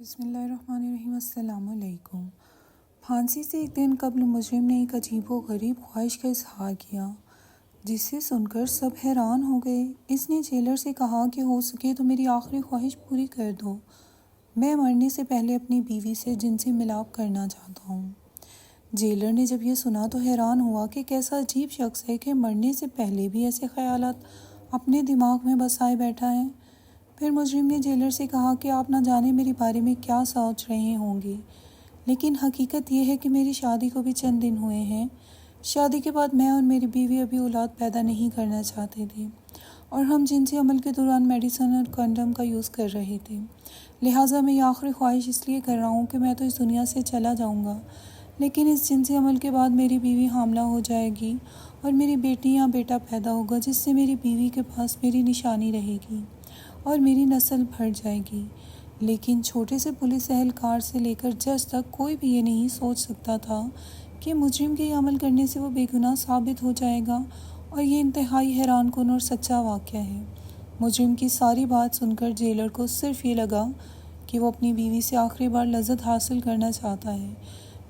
بسم اللہ الرحمن الرحیم۔ السلام علیکم۔ پھانسی سے ایک دن قبل مجرم نے ایک عجیب و غریب خواہش کا اظہار کیا جسے سن کر سب حیران ہو گئے۔ اس نے جیلر سے کہا کہ ہو سکے تو میری آخری خواہش پوری کر دو، میں مرنے سے پہلے اپنی بیوی سے جنسی ملاپ کرنا چاہتا ہوں۔ جیلر نے جب یہ سنا تو حیران ہوا کہ کیسا عجیب شخص ہے کہ مرنے سے پہلے بھی ایسے خیالات اپنے دماغ میں بسائے بیٹھا ہے۔ پھر مجرم نے جیلر سے کہا کہ آپ نہ جانے میرے بارے میں کیا سوچ رہے ہوں گے، لیکن حقیقت یہ ہے کہ میری شادی کو بھی چند دن ہوئے ہیں۔ شادی کے بعد میں اور میری بیوی ابھی اولاد پیدا نہیں کرنا چاہتے تھے اور ہم جنسی عمل کے دوران میڈیسن اور کنڈم کا یوز کر رہے تھے، لہٰذا میں یہ آخری خواہش اس لیے کر رہا ہوں کہ میں تو اس دنیا سے چلا جاؤں گا، لیکن اس جنسی عمل کے بعد میری بیوی حاملہ ہو جائے گی اور میری بیٹی یا بیٹا پیدا ہوگا، جس سے میری بیوی کے پاس میری نشانی رہے گی اور میری نسل بڑھ جائے گی۔ لیکن چھوٹے سے پولیس اہلکار سے لے کر جج تک کوئی بھی یہ نہیں سوچ سکتا تھا کہ مجرم کے یہ عمل کرنے سے وہ بے گناہ ثابت ہو جائے گا، اور یہ انتہائی حیران کن اور سچا واقعہ ہے۔ مجرم کی ساری بات سن کر جیلر کو صرف یہ لگا کہ وہ اپنی بیوی سے آخری بار لذت حاصل کرنا چاہتا ہے،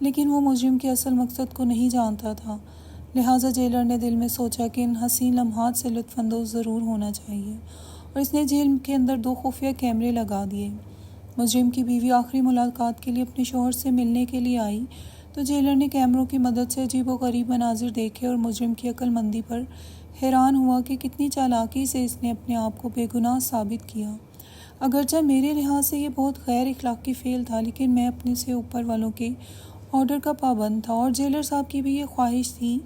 لیکن وہ مجرم کے اصل مقصد کو نہیں جانتا تھا، لہٰذا جیلر نے دل میں سوچا کہ ان حسین لمحات سے لطف اندوز ضرور ہونا چاہیے، اور اس نے جیل کے اندر 2 خفیہ کیمرے لگا دیے۔ مجرم کی بیوی آخری ملاقات کے لیے اپنے شوہر سے ملنے کے لیے آئی تو جیلر نے کیمروں کی مدد سے عجیب و غریب مناظر دیکھے اور مجرم کی عقل مندی پر حیران ہوا کہ کتنی چالاکی سے اس نے اپنے آپ کو بے گناہ ثابت کیا۔ اگرچہ میرے لحاظ سے یہ بہت غیر اخلاقی فعل تھا، لیکن میں اپنے سے اوپر والوں کے آرڈر کا پابند تھا، اور جیلر صاحب کی بھی یہ خواہش تھی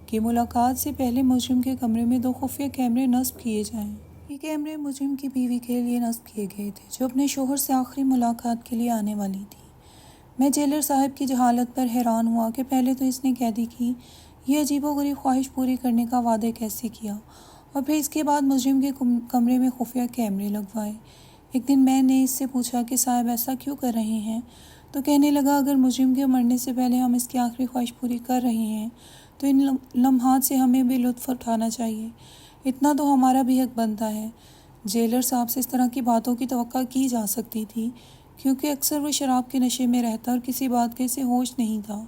کہ ملاقات سے پہلے مجرم کے کمرے میں 2 خفیہ کیمرے نصب کیے جائیں۔ یہ کیمرے مجرم کی بیوی کے لیے نصب کیے گئے تھے جو اپنے شوہر سے آخری ملاقات کے لیے آنے والی تھی۔ میں جیلر صاحب کی جہالت پر حیران ہوا کہ پہلے تو اس نے قیدی کی یہ عجیب و غریب خواہش پوری کرنے کا وعدہ کیسے کیا، اور پھر اس کے بعد مجرم کے کمرے میں خفیہ کیمرے لگوائے۔ ایک دن میں نے اس سے پوچھا کہ صاحب ایسا کیوں کر رہے ہیں، تو کہنے لگا اگر مجرم کے مرنے سے پہلے ہم اس کی آخری خواہش پوری کر رہے ہیں تو ان لمحات سے ہمیں بھی لطف اٹھانا چاہیے، اتنا تو ہمارا بھی حق بنتا ہے۔ جیلر صاحب سے اس طرح کی باتوں کی توقع کی جا سکتی تھی کیونکہ اکثر وہ شراب کے نشے میں رہتا اور کسی بات کا اسے ہوش نہیں تھا،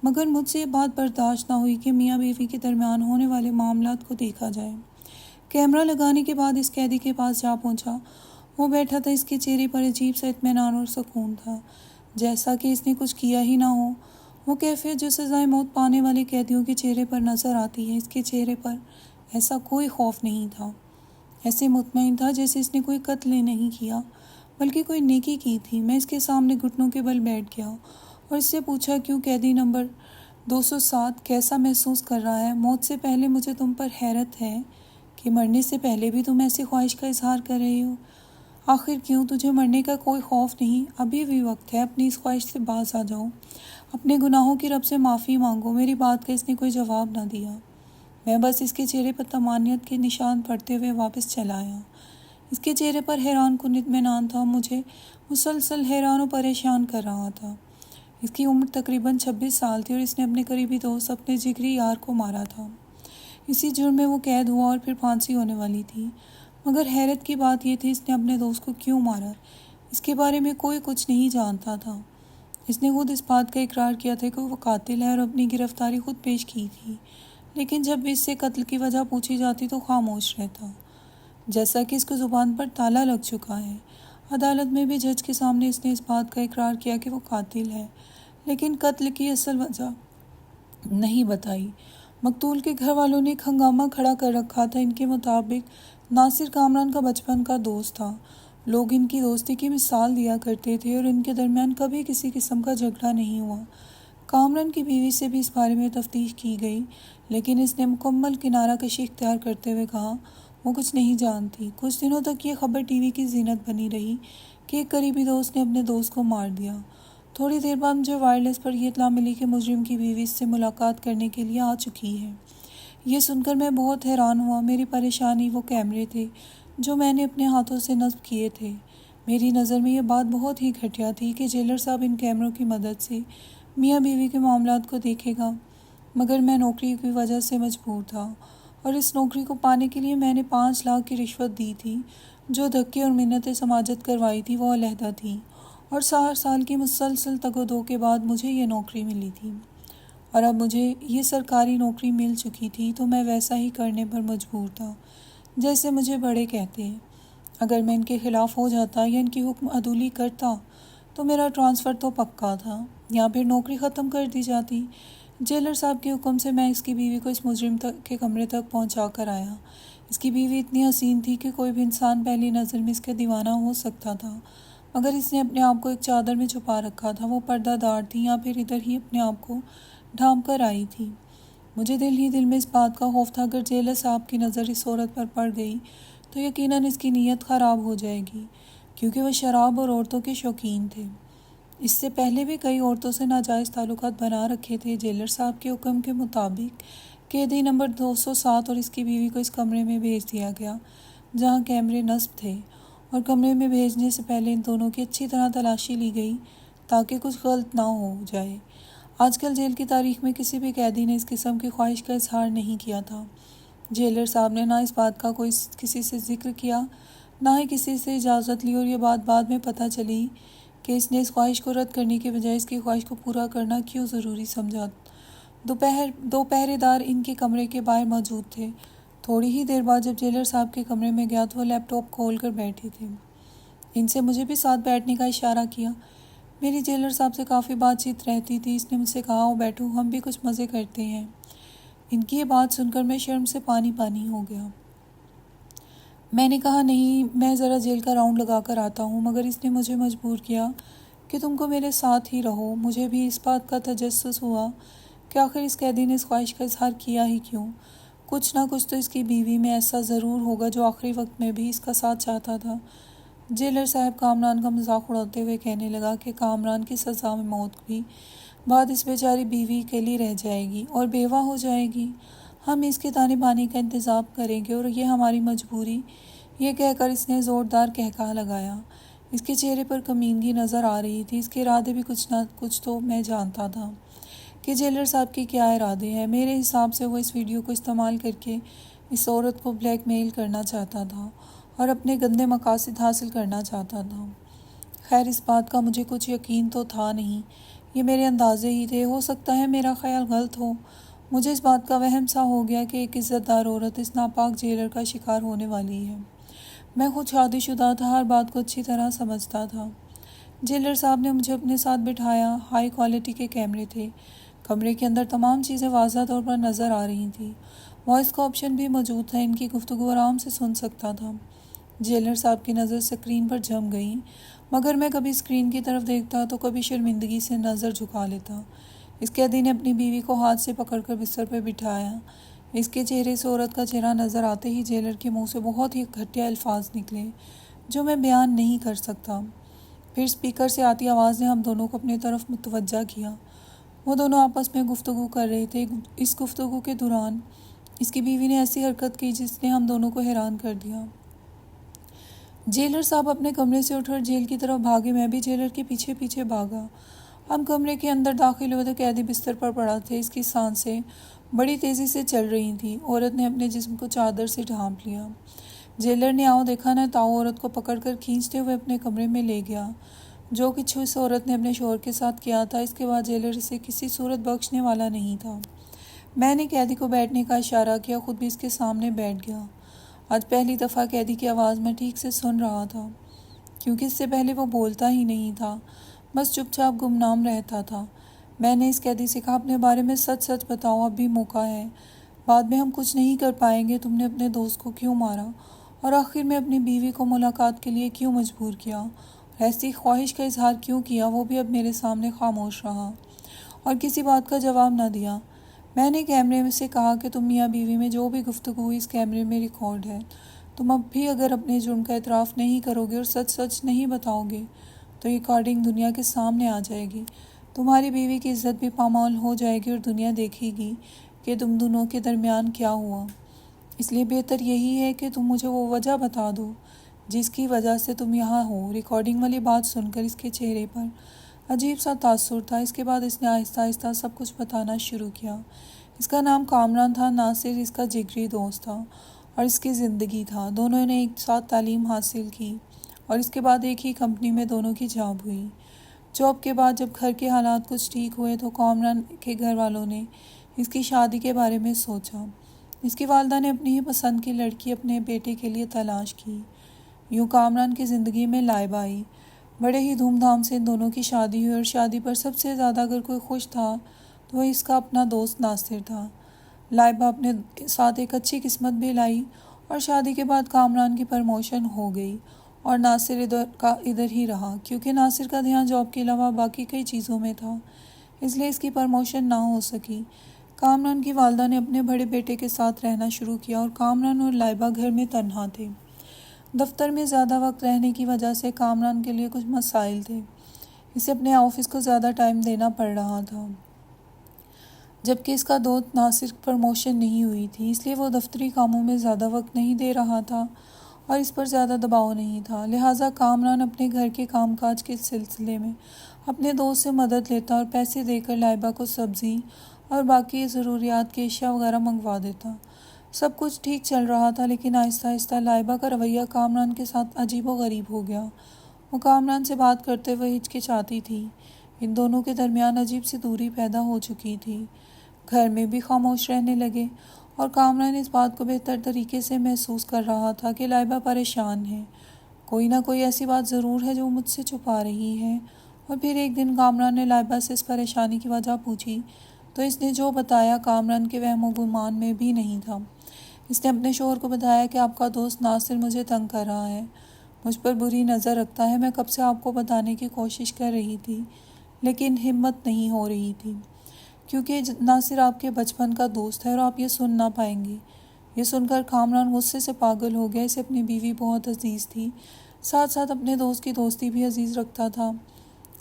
مگر مجھ سے یہ بات برداشت نہ ہوئی کہ میاں بیوی کے درمیان ہونے والے معاملات کو دیکھا جائے۔ کیمرہ لگانے کے بعد اس قیدی کے پاس جا پہنچا۔ وہ بیٹھا تھا، اس کے چہرے پر عجیب سا اطمینان اور سکون تھا، جیسا کہ اس نے کچھ کیا ہی نہ ہو۔ وہ کیفیت جو سزائے موت پانے والے قیدیوں کے چہرے پر نظر آتی ہے، اس کے چہرے پر ایسا کوئی خوف نہیں تھا، ایسے مطمئن تھا جیسے اس نے کوئی قتل نہیں کیا بلکہ کوئی نیکی کی تھی۔ میں اس کے سامنے گھٹنوں کے بل بیٹھ گیا اور اس سے پوچھا کیوں قیدی نمبر 207 کیسا محسوس کر رہا ہے؟ موت سے پہلے مجھے تم پر حیرت ہے کہ مرنے سے پہلے بھی تم ایسی خواہش کا اظہار کر رہے ہو۔ آخر کیوں تجھے مرنے کا کوئی خوف نہیں؟ ابھی بھی وقت ہے، اپنی اس خواہش سے باز آ جاؤ، اپنے گناہوں کی رب سے معافی مانگو۔ میری بات کا اس نے کوئی جواب نہ دیا۔ میں بس اس کے چہرے پر طمانینت کے نشان پڑھتے ہوئے واپس چلا آیا۔ اس کے چہرے پر حیران کن اطمینان تھا، مجھے مسلسل حیران و پریشان کر رہا تھا۔ اس کی عمر تقریباً 26 سال تھی اور اس نے اپنے قریبی دوست، اپنے جگری یار کو مارا تھا۔ اسی جرم میں وہ قید ہوا اور پھر پھانسی ہونے والی تھی، مگر حیرت کی بات یہ تھی اس نے اپنے دوست کو کیوں مارا، اس کے بارے میں کوئی کچھ نہیں جانتا تھا۔ اس نے خود اس بات کا اقرار کیا تھا کہ وہ قاتل ہے اور اپنی گرفتاری خود پیش کی تھی، لیکن جب اس سے قتل کی وجہ پوچھی جاتی تو خاموش رہتا، جیسا کہ اس کو زبان پر تالا لگ چکا ہے۔ عدالت میں بھی جج کے سامنے اس نے اس بات کا اقرار کیا کہ وہ قاتل ہے، لیکن قتل کی اصل وجہ نہیں بتائی۔ مقتول کے گھر والوں نے ایک ہنگامہ کھڑا کر رکھا تھا۔ ان کے مطابق ناصر کامران کا بچپن کا دوست تھا، لوگ ان کی دوستی کی مثال دیا کرتے تھے اور ان کے درمیان کبھی کسی قسم کا جھگڑا نہیں ہوا۔ کامران کی بیوی سے بھی اس بارے میں تفتیش کی گئی، لیکن اس نے مکمل کنارہ کشی اختیار کرتے ہوئے کہا وہ کچھ نہیں جانتی۔ کچھ دنوں تک یہ خبر ٹی وی کی زینت بنی رہی کہ ایک قریبی دوست نے اپنے دوست کو مار دیا۔ تھوڑی دیر بعد مجھے وائرلیس پر یہ اطلاع ملی کہ مجرم کی بیوی اس سے ملاقات کرنے کے لیے آ چکی ہے۔ یہ سن کر میں بہت حیران ہوا۔ میری پریشانی وہ کیمرے تھے جو میں نے اپنے ہاتھوں سے نصب کیے تھے۔ میری نظر میں یہ بات بہت ہی گھٹیا تھی کہ جیلر صاحب ان کیمروں کی مدد سے میاں بیوی کے معاملات کو دیکھے گا، مگر میں نوکری کی وجہ سے مجبور تھا، اور اس نوکری کو پانے کے لیے میں نے 5 لاکھ کی رشوت دی تھی۔ جو دھکے اور منتیں سماجت کروائی تھی وہ علیحدہ تھیں، اور 4 سال کی مسلسل تگ و دو کے بعد مجھے یہ نوکری ملی تھی، اور اب مجھے یہ سرکاری نوکری مل چکی تھی تو میں ویسا ہی کرنے پر مجبور تھا جیسے مجھے بڑے کہتے۔ اگر میں ان کے خلاف ہو جاتا یا ان کی حکم عدولی کرتا تو میرا ٹرانسفر تو پکا تھا، یا پھر نوکری ختم کر دی جاتی۔ جیلر صاحب کے حکم سے میں اس کی بیوی کو اس مجرم کے کمرے تک پہنچا کر آیا۔ اس کی بیوی اتنی حسین تھی کہ کوئی بھی انسان پہلی نظر میں اس کا دیوانہ ہو سکتا تھا، مگر اس نے اپنے آپ کو ایک چادر میں چھپا رکھا تھا۔ وہ پردہ دار تھی یا پھر ادھر ہی اپنے آپ کو ڈھانپ کر آئی تھی۔ مجھے دل ہی دل میں اس بات کا خوف تھا، اگر جیلر صاحب کی نظر اس عورت پر پڑ گئی تو یقیناً اس کی نیت خراب ہو جائے گی، کیونکہ وہ شراب اور عورتوں کے شوقین تھے۔ اس سے پہلے بھی کئی عورتوں سے ناجائز تعلقات بنا رکھے تھے۔ جیلر صاحب کے حکم کے مطابق قیدی نمبر 207 اور اس کی بیوی کو اس کمرے میں بھیج دیا گیا جہاں کیمرے نصب تھے، اور کمرے میں بھیجنے سے پہلے ان دونوں کی اچھی طرح تلاشی لی گئی تاکہ کچھ غلط نہ ہو جائے۔ آج کل جیل کی تاریخ میں کسی بھی قیدی نے اس قسم کی خواہش کا اظہار نہیں کیا تھا۔ جیلر صاحب نے نہ اس بات کا کوئی کسی سے ذکر کیا، نہ ہی کسی سے اجازت لی، اور یہ بات بعد میں پتہ چلی کہ اس نے اس خواہش کو رد کرنے کے بجائے اس کی خواہش کو پورا کرنا کیوں ضروری سمجھا۔ دو پہرے دار ان کے کمرے کے باہر موجود تھے۔ تھوڑی ہی دیر بعد جب جیلر صاحب کے کمرے میں گیا تو وہ لیپ ٹاپ کھول کر بیٹھے تھے۔ ان سے مجھے بھی ساتھ بیٹھنے کا اشارہ کیا۔ میری جیلر صاحب سے کافی بات چیت رہتی تھی۔ اس نے مجھ سے کہا، آؤ بیٹھو، ہم بھی کچھ مزے کرتے ہیں۔ ان کی یہ بات سن کر میں شرم سے پانی پانی ہو گیا۔ میں نے کہا، نہیں، میں ذرا جیل کا راؤنڈ لگا کر آتا ہوں، مگر اس نے مجھے مجبور کیا کہ تم کو میرے ساتھ ہی رہو۔ مجھے بھی اس بات کا تجسس ہوا کہ آخر اس قیدی نے اس خواہش کا اظہار کیا ہی کیوں۔ کچھ نہ کچھ تو اس کی بیوی میں ایسا ضرور ہوگا جو آخری وقت میں بھی اس کا ساتھ چاہتا تھا۔ جیلر صاحب کامران کا مذاق اڑاتے ہوئے کہنے لگا کہ کامران کی سزا میں موت بھی بعد اس بیچاری بیوی اکیلی رہ جائے گی اور بیوہ ہو جائے گی۔ ہم اس کے دانے پانی کا انتظام کریں گے اور یہ ہماری مجبوری۔ یہ کہہ کر اس نے زوردار قہقہہ لگایا۔ اس کے چہرے پر کمینگی نظر آ رہی تھی۔ اس کے ارادے بھی کچھ نہ کچھ تو میں جانتا تھا کہ جیلر صاحب کے کیا ارادے ہیں۔ میرے حساب سے وہ اس ویڈیو کو استعمال کر کے اس عورت کو بلیک میل کرنا چاہتا تھا اور اپنے گندے مقاصد حاصل کرنا چاہتا تھا۔ خیر، اس بات کا مجھے کچھ یقین تو تھا نہیں، یہ میرے اندازے ہی تھے۔ ہو سکتا ہے میرا خیال غلط ہو۔ مجھے اس بات کا وہم سا ہو گیا کہ ایک عزت دار عورت اس ناپاک جیلر کا شکار ہونے والی ہے۔ میں خود شادی شدہ تھا، ہر بات کو اچھی طرح سمجھتا تھا۔ جیلر صاحب نے مجھے اپنے ساتھ بٹھایا۔ ہائی کوالٹی کے کیمرے تھے۔ کمرے کے اندر تمام چیزیں واضح طور پر نظر آ رہی تھیں۔ وائس کا آپشن بھی موجود تھا، ان کی گفتگو آرام سے سن سکتا تھا۔ جیلر صاحب کی نظر اسکرین پر جم گئی، مگر میں کبھی اسکرین کی طرف دیکھتا تو کبھی شرمندگی سے نظر جھکا لیتا۔ اس قیدی نے اپنی بیوی کو ہاتھ سے پکڑ کر بستر پر بٹھایا۔ اس کے چہرے سے عورت کا چہرہ نظر آتے ہی جیلر کے منہ سے بہت ہی گھٹیا الفاظ نکلے جو میں بیان نہیں کر سکتا۔ پھر اسپیکر سے آتی آواز نے ہم دونوں کو اپنی طرف متوجہ کیا۔ وہ دونوں آپس میں گفتگو کر رہے تھے۔ اس گفتگو کے دوران اس کی بیوی نے ایسی حرکت کی جس نے ہم دونوں کو حیران کر دیا۔ جیلر صاحب اپنے کمرے سے اٹھ کر جیل کی طرف بھاگے، میں بھی جیلر کے پیچھے پیچھے بھاگا۔ ہم کمرے کے اندر داخل ہوئے تو قیدی بستر پر پڑا تھے۔ اس کی سانسیں بڑی تیزی سے چل رہی تھیں۔ عورت نے اپنے جسم کو چادر سے ڈھانپ لیا۔ جیلر نے آؤ دیکھا نہ تاؤ عورت کو پکڑ کر کھینچتے ہوئے اپنے کمرے میں لے گیا۔ جو کچھ اس عورت نے اپنے شوہر کے ساتھ کیا تھا، اس کے بعد جیلر اسے کسی صورت بخشنے والا نہیں تھا۔ میں نے قیدی کو بیٹھنے کا اشارہ کیا، خود بھی اس کے سامنے بیٹھ گیا۔ آج پہلی دفعہ قیدی کی آواز میں ٹھیک سے سن رہا تھا، کیونکہ اس سے پہلے وہ بولتا ہی نہیں تھا، بس چپ چاپ گمنام رہتا تھا۔ میں نے اس قیدی سے کہا، اپنے بارے میں سچ سچ بتاؤ، اب بھی موقع ہے، بعد میں ہم کچھ نہیں کر پائیں گے۔ تم نے اپنے دوست کو کیوں مارا اور آخر میں اپنی بیوی کو ملاقات کے لیے کیوں مجبور کیا اور ایسی خواہش کا اظہار کیوں کیا؟ وہ بھی اب میرے سامنے خاموش رہا اور کسی بات کا جواب نہ دیا۔ میں نے کیمرے میں سے کہا کہ تم میاں بیوی میں جو بھی گفتگو ہوئی اس کیمرے میں ریکارڈ ہے۔ تم اب بھی اگر اپنے جرم کا اعتراف نہیں کرو گے اور سچ سچ نہیں بتاؤ گے تو یہ ریکارڈنگ دنیا کے سامنے آ جائے گی۔ تمہاری بیوی کی عزت بھی پامال ہو جائے گی اور دنیا دیکھے گی کہ تم دونوں کے درمیان کیا ہوا۔ اس لیے بہتر یہی ہے کہ تم مجھے وہ وجہ بتا دو جس کی وجہ سے تم یہاں ہو۔ ریکارڈنگ والی بات سن کر اس کے چہرے پر عجیب سا تاثر تھا۔ اس کے بعد اس نے آہستہ آہستہ سب کچھ بتانا شروع کیا۔ اس کا نام کامران تھا، ناصر اس کا جگری دوست تھا اور اس کی زندگی تھا۔ دونوں نے ایک ساتھ تعلیم حاصل کی اور اس کے بعد ایک ہی کمپنی میں دونوں کی جاب ہوئی۔ جاب کے بعد جب گھر کے حالات کچھ ٹھیک ہوئے تو کامران کے گھر والوں نے اس کی شادی کے بارے میں سوچا۔ اس کی والدہ نے اپنی ہی پسند کی لڑکی اپنے بیٹے کے لیے تلاش کی۔ یوں کامران کی زندگی میں لائبہ آئی۔ بڑے ہی دھوم دھام سے ان دونوں کی شادی ہوئی، اور شادی پر سب سے زیادہ اگر کوئی خوش تھا تو وہ اس کا اپنا دوست ناصر تھا۔ لائبہ اپنے ساتھ ایک اچھی قسمت بھی لائی، اور شادی کے بعد کامران کی پروموشن ہو گئی اور ناصر ادھر ہی رہا، کیونکہ ناصر کا دھیان جاب کے علاوہ باقی کئی چیزوں میں تھا، اس لیے اس کی پروموشن نہ ہو سکی۔ کامران کی والدہ نے اپنے بڑے بیٹے کے ساتھ رہنا شروع کیا، اور کامران اور لائبہ گھر میں تنہا تھے۔ دفتر میں زیادہ وقت رہنے کی وجہ سے کامران کے لیے کچھ مسائل تھے۔ اسے اپنے آفس کو زیادہ ٹائم دینا پڑ رہا تھا، جبکہ اس کا دوست ناصر پروموشن نہیں ہوئی تھی، اس لیے وہ دفتری کاموں میں زیادہ وقت نہیں دے رہا تھا اور اس پر زیادہ دباؤ نہیں تھا۔ لہٰذا کامران اپنے گھر کے کام کاج کے سلسلے میں اپنے دوست سے مدد لیتا اور پیسے دے کر لائبہ کو سبزی اور باقی ضروریات کی اشیاء وغیرہ منگوا دیتا۔ سب کچھ ٹھیک چل رہا تھا، لیکن آہستہ آہستہ لائبہ کا رویہ کامران کے ساتھ عجیب و غریب ہو گیا۔ وہ کامران سے بات کرتے ہوئے ہچکچاتی تھی۔ ان دونوں کے درمیان عجیب سی دوری پیدا ہو چکی تھی۔ گھر میں بھی خاموش رہنے لگے، اور کامران اس بات کو بہتر طریقے سے محسوس کر رہا تھا کہ لائبہ پریشان ہے، کوئی نہ کوئی ایسی بات ضرور ہے جو مجھ سے چھپا رہی ہے۔ اور پھر ایک دن کامران نے لائبہ سے اس پریشانی کی وجہ پوچھی تو اس نے جو بتایا کامران کے وہم و گمان میں بھی نہیں تھا۔ اس نے اپنے شوہر کو بتایا کہ آپ کا دوست ناصر مجھے تنگ کر رہا ہے، مجھ پر بری نظر رکھتا ہے، میں کب سے آپ کو بتانے کی کوشش کر رہی تھی لیکن ہمت نہیں ہو رہی تھی، کیونکہ ناصر آپ کے بچپن کا دوست ہے اور آپ یہ سن نہ پائیں گے۔ یہ سن کر کامران غصے سے پاگل ہو گیا۔ اسے اپنی بیوی بہت عزیز تھی، ساتھ ساتھ اپنے دوست کی دوستی بھی عزیز رکھتا تھا۔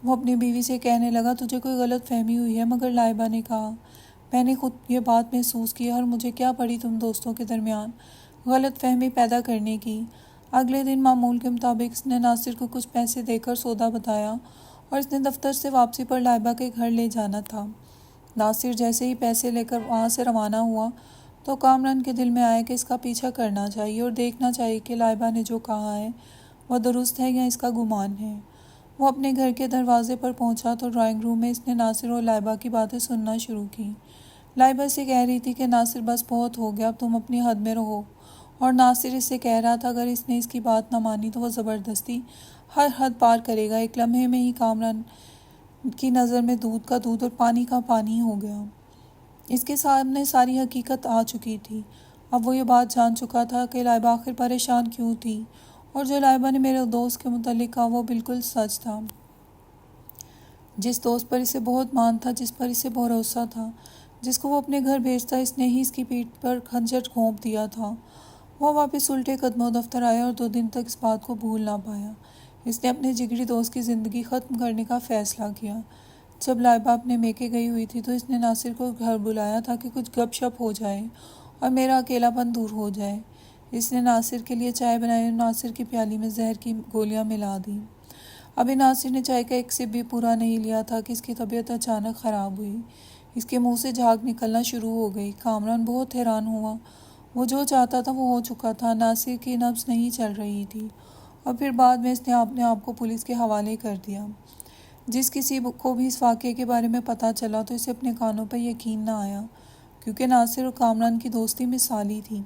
وہ اپنی بیوی سے کہنے لگا، تجھے کوئی غلط فہمی ہوئی ہے؟ مگر لائبہ نے کہا، میں نے خود یہ بات محسوس کی، اور مجھے کیا پڑی تم دوستوں کے درمیان غلط فہمی پیدا کرنے کی۔ اگلے دن معمول کے مطابق اس نے ناصر کو کچھ پیسے دے کر سودا بتایا، اور اس نے دفتر سے واپسی پر لائبہ کے گھر لے جانا تھا۔ ناصر جیسے ہی پیسے لے کر وہاں سے روانہ ہوا تو کامران کے دل میں آیا کہ اس کا پیچھا کرنا چاہیے اور دیکھنا چاہیے کہ لائبہ نے جو کہا ہے وہ درست ہے یا اس کا گمان ہے۔ وہ اپنے گھر کے دروازے پر پہنچا تو ڈرائنگ روم میں اس نے ناصر اور لائبہ کی باتیں سننا شروع کی۔ لائبہ سے کہہ رہی تھی کہ ناصر بس بہت ہو گیا، اب تم اپنی حد میں رہو، اور ناصر اس سے کہہ رہا تھا اگر اس نے اس کی بات نہ مانی تو وہ زبردستی ہر حد پار کرے گا۔ ایک لمحے میں ہی کامران کی نظر میں دودھ کا دودھ اور پانی کا پانی ہو گیا۔ اس کے سامنے ساری حقیقت آ چکی تھی۔ اب وہ یہ بات جان چکا تھا کہ لائبہ آخر پریشان کیوں تھی، اور جو لائبہ نے میرے دوست کے متعلق کہا وہ بالکل سچ تھا۔ جس دوست پر اسے بہت مان تھا، جس پر اسے بھروسہ تھا، جس کو وہ اپنے گھر بھیجتا، اس نے ہی اس کی پیٹھ پر خنجر گھونپ دیا تھا۔ وہ واپس الٹے قدموں دفتر آیا اور 2 دن تک اس بات کو بھول نہ پایا۔ اس نے اپنے جگری دوست کی زندگی ختم کرنے کا فیصلہ کیا۔ جب لائبہ اپنے میکے گئی ہوئی تھی تو اس نے ناصر کو گھر بلایا تاکہ کچھ گپ شپ ہو جائے اور میرا اکیلا پن دور ہو جائے۔ اس نے ناصر کے لیے چائے بنائی اور ناصر کی پیالی میں زہر کی گولیاں ملا دیں۔ ابھی ناصر نے چائے کا ایک سپ بھی پورا نہیں لیا تھا کہ اس کی طبیعت اچانک خراب ہوئی۔ اس کے منہ سے جھاگ نکلنا شروع ہو گئی۔ کامران بہت حیران ہوا۔ وہ جو چاہتا تھا وہ ہو چکا تھا، ناصر کی نبض نہیں چل رہی تھی، اور پھر بعد میں اس نے اپنے آپ کو پولیس کے حوالے کر دیا۔ جس کسی کو بھی اس واقعے کے بارے میں پتہ چلا تو اسے اپنے کانوں پر یقین نہ آیا، کیونکہ ناصر اور کامران کی دوستی مثالی تھی۔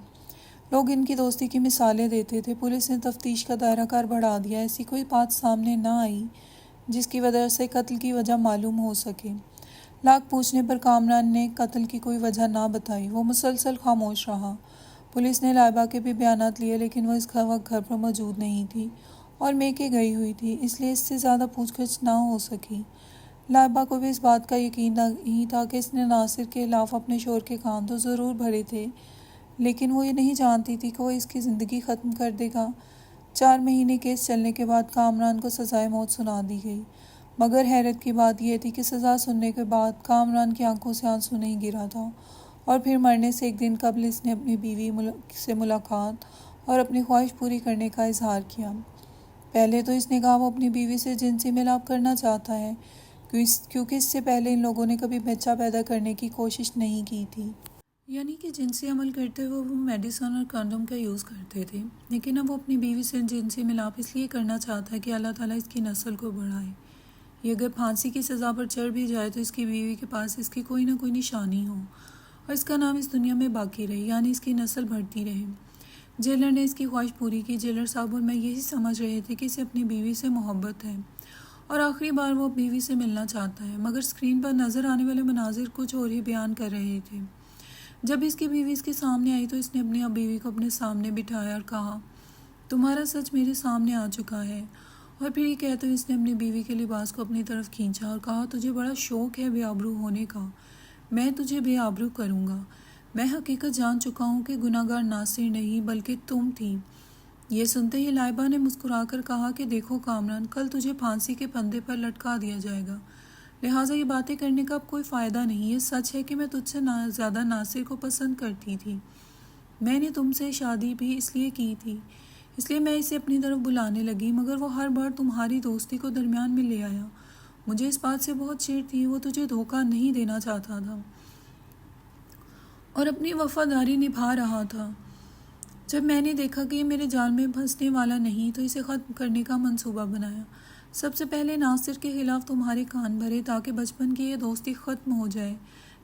لوگ ان کی دوستی کی مثالیں دیتے تھے۔ پولیس نے تفتیش کا دائرہ کار بڑھا دیا۔ ایسی کوئی بات سامنے نہ آئی جس کی وجہ سے قتل کی وجہ معلوم ہو سکے۔ لاکھ پوچھنے پر کامران نے قتل کی کوئی وجہ نہ بتائی۔ وہ مسلسل خاموش رہا۔ پولیس نے لائبہ کے بھی بیانات لیے، لیکن وہ اس وقت گھر پر موجود نہیں تھی اور میکے گئی ہوئی تھی، اس لیے اس سے زیادہ پوچھ گچھ نہ ہو سکی۔ لائبہ کو بھی اس بات کا یقین نہیں تھا کہ اس نے ناصر کے علاوہ اپنے شوہر کے کان تو ضرور بھرے تھے، لیکن وہ یہ نہیں جانتی تھی کہ وہ اس کی زندگی ختم کر دے گا۔ 4 مہینے کیس چلنے کے بعد کامران کو سزائے موت سنا دی گئی، مگر حیرت کی بات یہ تھی کہ سزا سننے کے بعد کامران کی آنکھوں سے آنسو نہیں گرا تھا، اور پھر مرنے سے 1 دن قبل اس نے اپنی بیوی سے ملاقات اور اپنی خواہش پوری کرنے کا اظہار کیا۔ پہلے تو اس نے کہا وہ اپنی بیوی سے جنسی ملاپ کرنا چاہتا ہے، کیونکہ اس سے پہلے ان لوگوں نے کبھی بچہ پیدا کرنے کی کوشش نہیں کی تھی۔ یعنی کہ جنسی عمل کرتے ہوئے وہ میڈیسن اور کنڈوم کا یوز کرتے تھے، لیکن اب وہ اپنی بیوی سے جنسی ملاپ اس لیے کرنا چاہتا ہے کہ اللہ تعالیٰ اس کی نسل کو بڑھائے۔ یہ اگر پھانسی کی سزا پر چڑھ بھی جائے تو اس کی بیوی کے پاس اس کی کوئی نہ کوئی نشانی ہو اور اس کا نام اس دنیا میں باقی رہے، یعنی اس کی نسل بڑھتی رہے۔ جیلر نے اس کی خواہش پوری کی۔ جیلر صاحب اور میں یہی سمجھ رہے تھے کہ اسے اپنی بیوی سے محبت ہے اور آخری بار وہ بیوی سے ملنا چاہتا ہے، مگر اسکرین پر نظر آنے والے مناظر کچھ اور ہی بیان کر رہے تھے۔ جب اس کی بیوی اس کے سامنے آئی تو اس نے اپنی بیوی کو اپنے سامنے بٹھایا اور کہا، تمہارا سچ میرے سامنے آ چکا ہے۔ اور پھر یہ کہتے ہوئے اس نے اپنی بیوی کے لباس کو اپنی طرف کھینچا اور کہا، تجھے بڑا شوق ہے بے آبرو ہونے کا، میں تجھے بے آبرو کروں گا۔ میں حقیقت جان چکا ہوں کہ گناہ گار ناصر نہیں بلکہ تم تھی۔ یہ سنتے ہی لائبہ نے مسکرا کر کہا کہ دیکھو کامران، کل تجھے پھانسی کے پھندے پر لٹکا دیا جائے گا، لہٰذا یہ باتیں کرنے کا اب کوئی فائدہ نہیں۔ یہ سچ ہے کہ میں تجھ سے زیادہ ناصر کو پسند کرتی تھی۔ میں نے تم سے شادی بھی اس لیے کی تھی، اس لیے میں اسے اپنی طرف بلانے لگی، مگر وہ ہر بار تمہاری دوستی کو درمیان میں لے آیا۔ مجھے اس بات سے بہت چڑ تھی، وہ تجھے دھوکہ نہیں دینا چاہتا تھا اور اپنی وفاداری نبھا رہا تھا۔ جب میں نے دیکھا کہ یہ میرے جال میں پھنسنے والا نہیں تو اسے ختم کرنے کا منصوبہ بنایا۔ سب سے پہلے ناصر کے خلاف تمہارے کان بھرے تاکہ بچپن کی یہ دوستی ختم ہو جائے۔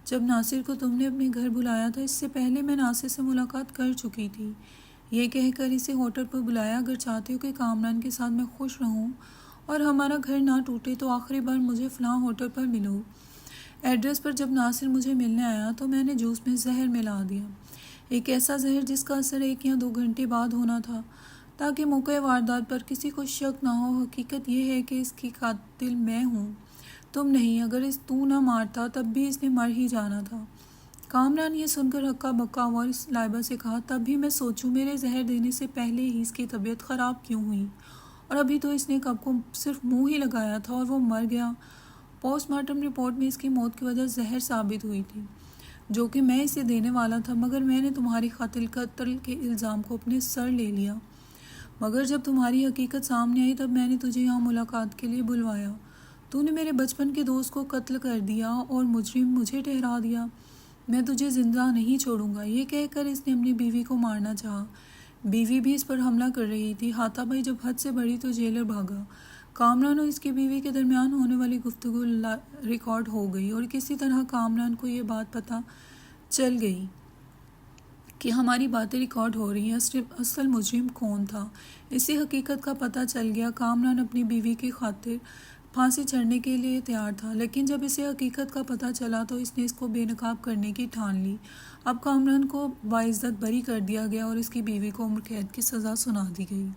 جب ناصر کو تم نے اپنے گھر بلایا تھا، اس سے پہلے میں ناصر سے ملاقات کر چکی تھی۔ یہ کہہ کر اسے ہوٹل پر بلایا، اگر چاہتے ہو کہ کامران کے ساتھ میں خوش رہوں اور ہمارا گھر نہ ٹوٹے تو آخری بار مجھے فلاں ہوٹل پر ملو۔ ایڈریس پر جب ناصر مجھے ملنے آیا تو میں نے جوس میں زہر ملا دیا، ایک ایسا زہر جس کا اثر 1 یا 2 گھنٹے بعد ہونا تھا، تاکہ موقع واردات پر کسی کو شک نہ ہو۔ حقیقت یہ ہے کہ اس کی قاتل میں ہوں، تم نہیں۔ اگر تو نہ مارتا تب بھی اس نے مر ہی جانا تھا۔ کامران یہ سن کر ہکا بکا ہوا اور اس لائبہ سے کہا، تب بھی میں سوچوں میرے زہر دینے سے پہلے ہی اس کی طبیعت خراب کیوں ہوئی، اور ابھی تو اس نے کب کو صرف منہ ہی لگایا تھا اور وہ مر گیا۔ پوسٹ مارٹم رپورٹ میں اس کی موت کی وجہ زہر ثابت ہوئی تھی، جو کہ میں اسے دینے والا تھا، مگر میں نے تمہاری قتل کے الزام کو اپنے سر لے لیا۔ مگر جب تمہاری حقیقت سامنے آئی تب میں نے تجھے یہاں ملاقات کے لیے بلوایا۔ تو نے میرے بچپن کے دوست کو قتل کر دیا اور مجرم مجھے ٹھہرا دیا۔ میں تجھے زندہ نہیں چھوڑوں گا۔ یہ کہہ کر اس نے اپنی بیوی کو مارنا چاہا۔ بیوی بھی اس پر حملہ کر رہی تھی۔ ہاتھا پائی جب حد سے بڑھی تو جیلر بھاگا۔ کامران اور اس کی بیوی کے درمیان ہونے والی گفتگو ریکارڈ ہو گئی اور کسی طرح کامران کو یہ بات پتہ چل گئی کہ ہماری باتیں ریکارڈ ہو رہی ہیں۔ اصل مجرم کون تھا، اسی حقیقت کا پتہ چل گیا۔ کامران اپنی بیوی کی خاطر پھانسی چڑھنے کے لیے تیار تھا، لیکن جب اسے حقیقت کا پتہ چلا تو اس نے اس کو بے نقاب کرنے کی ٹھان لی۔ اب کامران کو باعزت بری کر دیا گیا اور اس کی بیوی کو عمر قید کی سزا سنا دی گئی۔